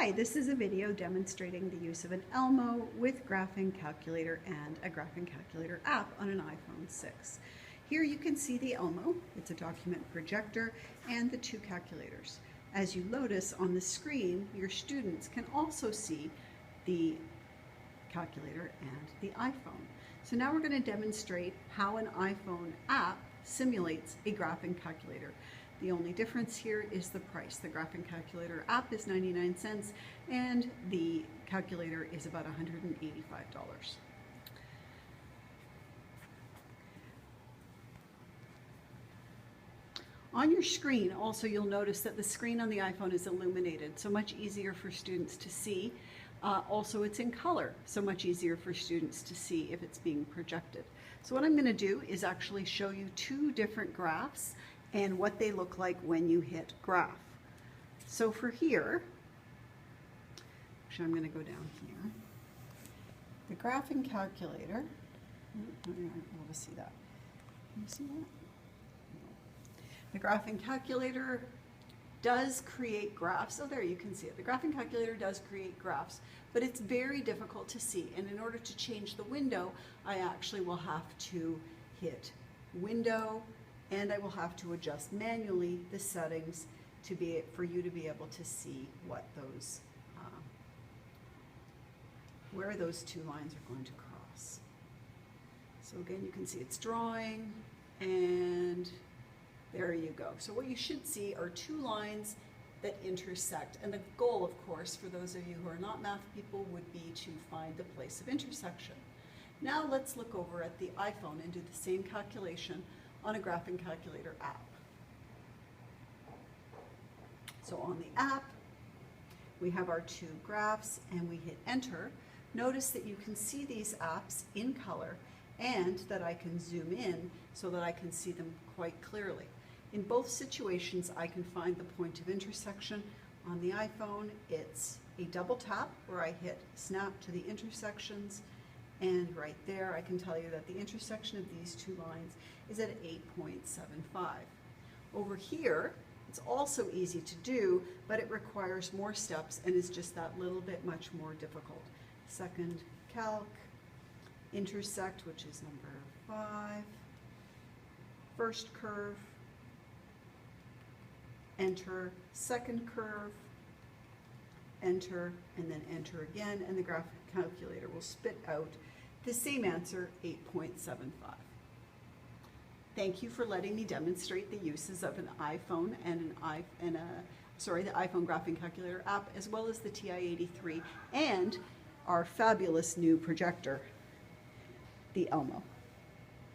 Hi, this is a video demonstrating the use of an ELMO with graphing calculator and a graphing calculator app on an iPhone 6. Here you can see the ELMO, it's a document projector, and the two calculators. As you notice on the screen, your students can also see the calculator and the iPhone. So now we're going to demonstrate how an iPhone app simulates a graphing calculator. The only difference here is the price. The graphing calculator app is 99 cents and the calculator is about $185. On your screen, also you'll notice that the screen on the iPhone is illuminated, so much easier for students to see. Also, it's in color, so much easier for students to see if it's being projected. So what I'm going to do is actually show you two different graphs and what they look like when you hit graph. So for here, actually I'm going to go down here. The graphing calculator, you're not able to see that. Can you see that? The graphing calculator does create graphs. Oh, there you can see it. The graphing calculator does create graphs, but it's very difficult to see. And in order to change the window, I actually will have to hit Window, and I will have to adjust manually the settings for you to be able to see what those, where those two lines are going to cross. So again, you can see it's drawing, and there you go. So what you should see are two lines that intersect. And the goal, of course, for those of you who are not math people, would be to find the place of intersection. Now let's look over at the iPhone and do the same calculation on a graphing calculator app. So on the app, we have our two graphs and we hit enter. Notice that you can see these apps in color and that I can zoom in so that I can see them quite clearly. In both situations, I can find the point of intersection. On the iPhone, it's a double tap where I hit snap to the intersections, and right there I can tell you that the intersection of these two lines is at 8.75. Over here, it's also easy to do, but it requires more steps and is just that little bit much more difficult. Second calc, intersect, which is number 5, first curve, enter, second curve, enter, and then enter again, and the graphic calculator will spit out the same answer, 8.75. Thank you for letting me demonstrate the uses of an iPhone and the iPhone graphing calculator app, as well as the TI-83 and our fabulous new projector, the ELMO.